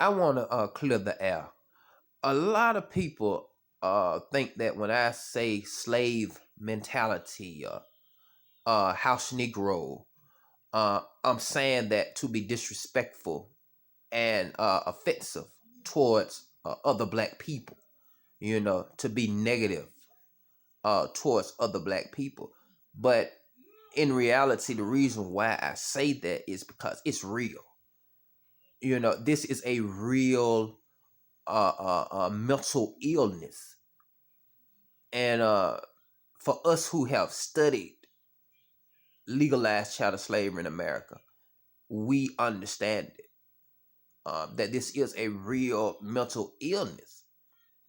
I want to clear the air. A lot of people think that when I say slave mentality, house Negro, I'm saying that to be disrespectful and offensive towards other black people, to be negative towards other black people. But in reality, the reason why I say that is because it's real. This is a real mental illness. And for us who have studied legalized chattel slavery in America, we understand it. That this is a real mental illness,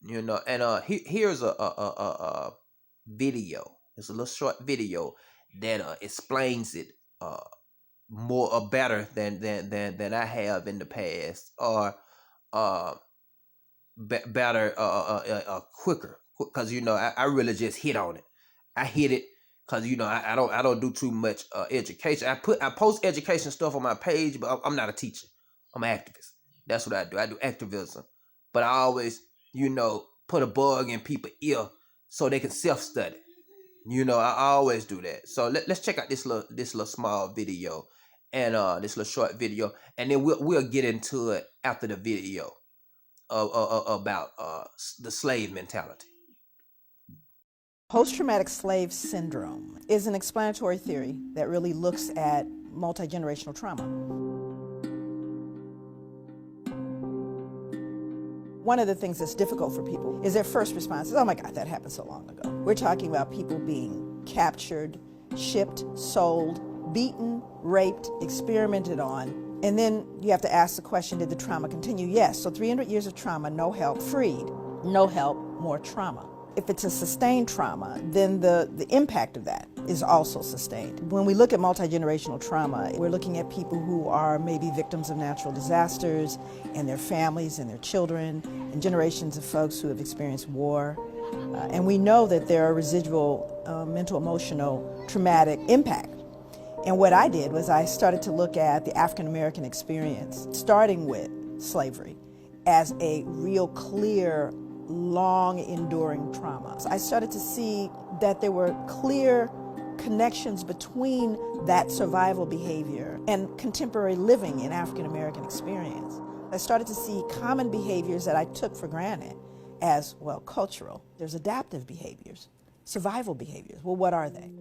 and here's a video. It's a little short video that explains it more or better than I have in the past, or uh better quicker, because I really just hit on it. I hit it because I don't do too much education. I post education stuff on my page, but I'm not a teacher. I'm an activist. That's what I do. I do activism, but I always put a bug in people's ear so they can self study. I always do that. So let's check out this little small video, and this little short video, and then we'll get into it after the video about the slave mentality. Post-traumatic slave syndrome is an explanatory theory that really looks at multi-generational trauma. One of the things that's difficult for people is their first response is, oh my God, that happened so long ago. We're talking about people being captured, shipped, sold, beaten, raped, experimented on, and then you have to ask the question, did the trauma continue? Yes, so 300 years of trauma, no help, freed. No help, more trauma. If it's a sustained trauma, then the impact of that is also sustained. When we look at multi-generational trauma, we're looking at people who are maybe victims of natural disasters and their families and their children and generations of folks who have experienced war. And we know that there are residual mental, emotional, traumatic impact. And what I did was I started to look at the African American experience, starting with slavery, as a real clear, long enduring trauma. I started to see that there were clear connections between that survival behavior and contemporary living in African American experience. I started to see common behaviors that I took for granted as, well, cultural. There's adaptive behaviors, survival behaviors. Well, what are they?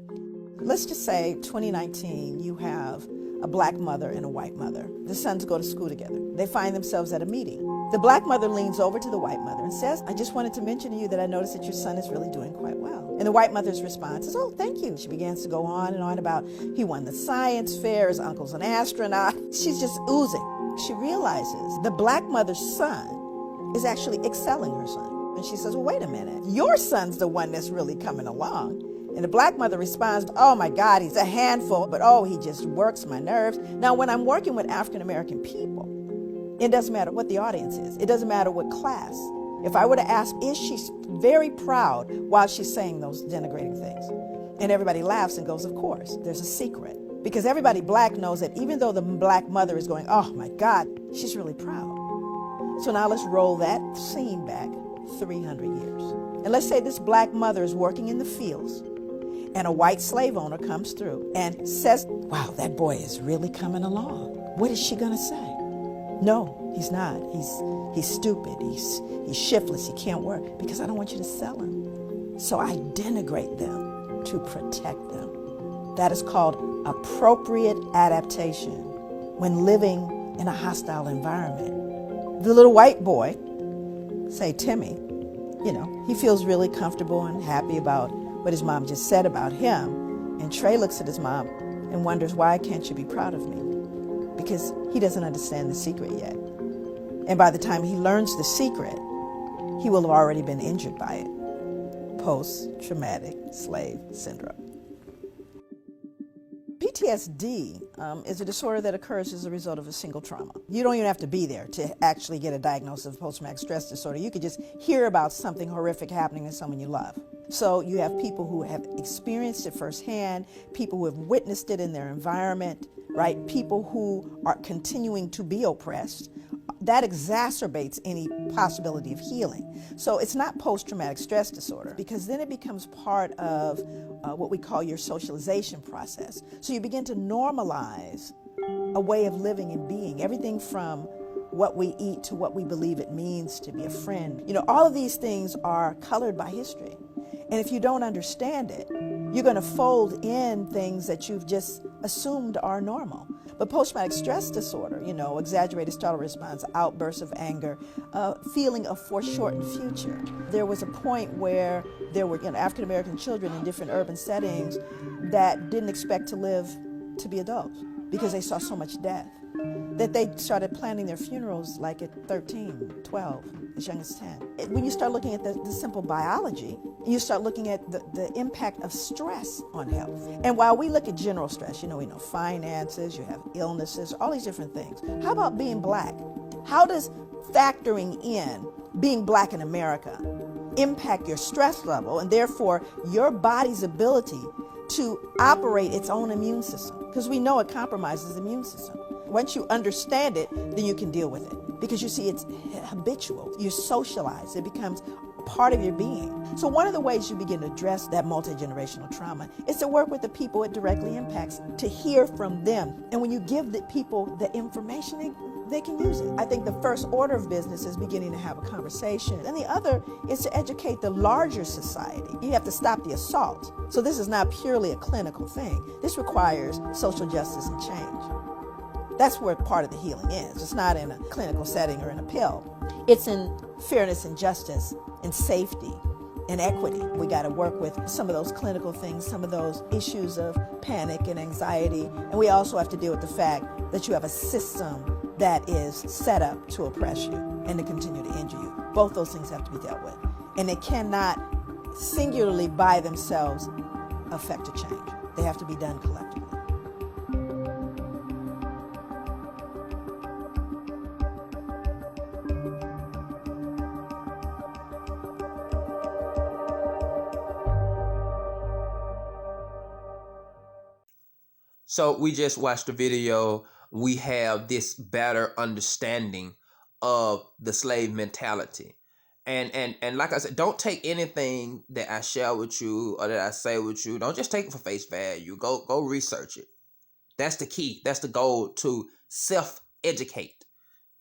Let's just say 2019, you have a black mother and a white mother. The sons go to school together. They find themselves at a meeting. The black mother leans over to the white mother and says, I just wanted to mention to you that I noticed that your son is really doing quite well. And the white mother's response is, oh, thank you. She begins to go on and on about he won the science fair, his uncle's an astronaut. She's just oozing. She realizes the black mother's son is actually excelling her son. And she says, well, wait a minute. Your son's the one that's really coming along. And the black mother responds, oh my God, he's a handful, but oh, he just works my nerves. Now, when I'm working with African American people, it doesn't matter what the audience is. It doesn't matter what class. If I were to ask, is she very proud while she's saying those denigrating things? And everybody laughs and goes, of course, there's a secret. Because everybody black knows that even though the black mother is going, oh my God, she's really proud. So now let's roll that scene back 300 years. And let's say this black mother is working in the fields and a white slave owner comes through and says, wow, that boy is really coming along. What is she gonna say? No, he's not. He's stupid. He's shiftless. He can't work because I don't want you to sell him. So I denigrate them to protect them. That is called appropriate adaptation when living in a hostile environment. The little white boy, say Timmy, he feels really comfortable and happy about what his mom just said about him. And Trey looks at his mom and wonders, why can't you be proud of me? Because he doesn't understand the secret yet. And by the time he learns the secret, he will have already been injured by it. Post-traumatic slave syndrome. PTSD is a disorder that occurs as a result of a single trauma. You don't even have to be there to actually get a diagnosis of post-traumatic stress disorder. You could just hear about something horrific happening to someone you love. So you have people who have experienced it firsthand, people who have witnessed it in their environment, right? People who are continuing to be oppressed that exacerbates any possibility of healing. So it's not post-traumatic stress disorder, because then it becomes part of what we call your socialization process. So you begin to normalize a way of living and being, everything from what we eat to what we believe it means to be a friend. You know, all of these things are colored by history. And if you don't understand it, you're going to fold in things that you've just assumed are normal. But post-traumatic stress disorder, you know, exaggerated startle response, outbursts of anger, feeling of foreshortened future. There was a point where there were, you know, African American children in different urban settings that didn't expect to live to be adults because they saw so much death, that they started planning their funerals like at 13, 12, as young as 10. When you start looking at the simple biology, you start looking at the impact of stress on health. And while we look at general stress, you know finances, you have illnesses, all these different things. How about being black? How does factoring in being black in America impact your stress level and therefore your body's ability to operate its own immune system? Because we know it compromises the immune system. Once you understand it, then you can deal with it. Because you see, it's habitual. You socialize. It becomes part of your being. So one of the ways you begin to address that multi-generational trauma is to work with the people it directly impacts, to hear from them. And when you give the people the information, they can use it. I think the first order of business is beginning to have a conversation. And the other is to educate the larger society. You have to stop the assault. So this is not purely a clinical thing. This requires social justice and change. That's where part of the healing is. It's not in a clinical setting or in a pill. It's in fairness and justice and safety and equity. We got to work with some of those clinical things, some of those issues of panic and anxiety. And we also have to deal with the fact that you have a system that is set up to oppress you and to continue to injure you. Both those things have to be dealt with. And they cannot singularly by themselves affect a change. They have to be done collectively. So we just watched the video. We have this better understanding of the slave mentality. And like I said, don't take anything that I share with you or that I say with you. Don't just take it for face value. Go research it. That's the key. That's the goal, to self-educate.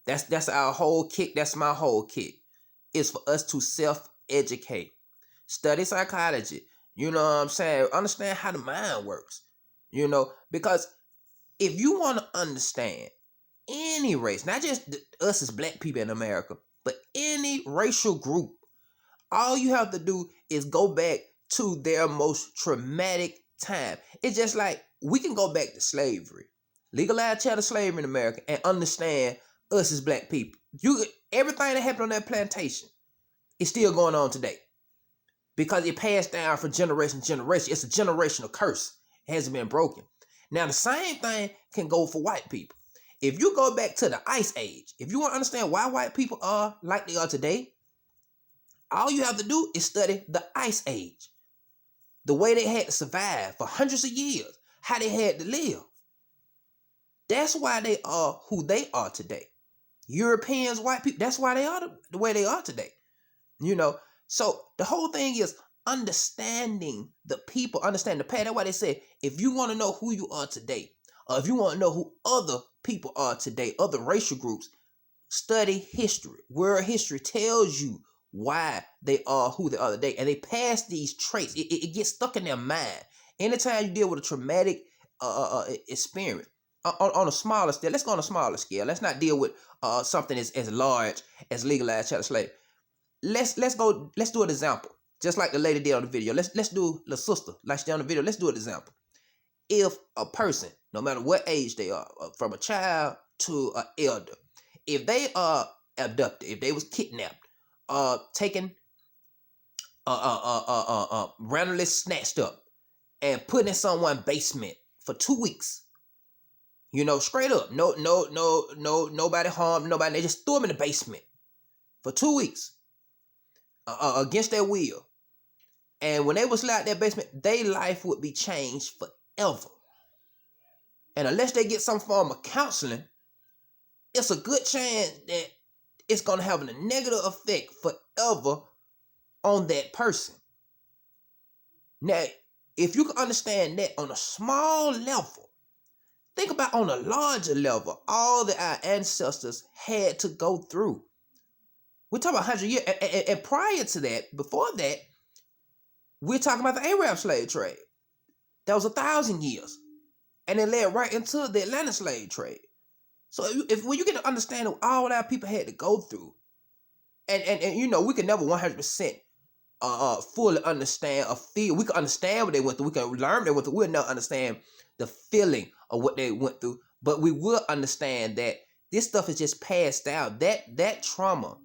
That's our whole kick. That's my whole kick. Is for us to self-educate. Study psychology. You know what I'm saying? Understand how the mind works. You know, because if you want to understand any race, not just us as black people in America, but any racial group, all you have to do is go back to their most traumatic time. It's just like we can go back to slavery, legalized chattel slavery in America, and understand us as black people. Everything that happened on that plantation is still going on today because it passed down from generation to generation. It's a generational curse. It hasn't been broken. Now, the same thing can go for white people. If you go back to the Ice Age, if you want to understand why white people are like they are today, all you have to do is study the Ice Age. The way they had to survive for hundreds of years, how they had to live. That's why they are who they are today. Europeans, white people, that's why they are the way they are today. You know, so the whole thing is understanding the people, understand the past. That's why they say, if you want to know who you are today, or if you want to know who other people are today, other racial groups, study history. World history tells you why they are who they are today. And they pass these traits. It gets stuck in their mind. Anytime you deal with a traumatic experience, on a smaller scale, let's go on a smaller scale. Let's not deal with something as large as legalized chattel slave. Let's do an example. Just like the lady did on the video. Let's do the sister, like she did on the video. Let's do an example. If a person, no matter what age they are, from a child to an elder, if they are abducted, if they was kidnapped, taken, randomly snatched up, and put in someone's basement for 2 weeks, you know, straight up, nobody harmed nobody. They just threw them in the basement for 2 weeks, against their will. And when they was out their basement, their life would be changed forever. And unless they get some form of counseling, it's a good chance that it's going to have a negative effect forever on that person. Now, if you can understand that on a small level, think about on a larger level, all that our ancestors had to go through. We're talking about 100 years. And prior to that, before that, we're talking about the Arab slave trade. That was 1,000 years. And it led right into the Atlanta slave trade. So when you get to understand all our people had to go through, and you know, we can never 100% fully understand or feel. We can understand what they went through. We can learn what they went through. We'll never understand the feeling of what they went through. But we will understand that this stuff is just passed down. That trauma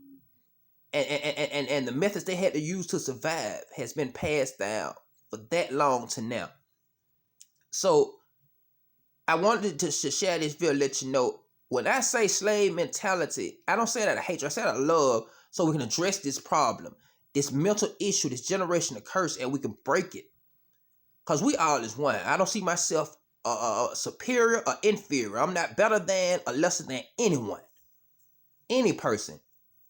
and the methods they had to use to survive has been passed down for that long to now. So I wanted to share this video, let you know, when I say slave mentality, I don't say that out of hatred. I say that out of love, so we can address this problem, this mental issue, this generational curse, and we can break it. Because we all is one. I don't see myself superior or inferior. I'm not better than or lesser than anyone. Any person.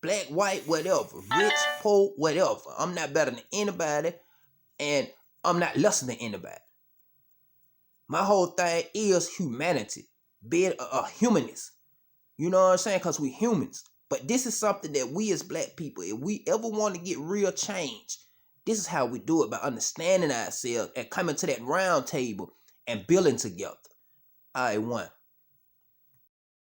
Black, white, whatever. Rich, poor, whatever. I'm not better than anybody, and I'm not lesser than anybody. My whole thing is humanity, being a humanist. You know what I'm saying? Because we humans. But this is something that we as black people, if we ever want to get real change, this is how we do it, by understanding ourselves and coming to that round table and building together. All right, one.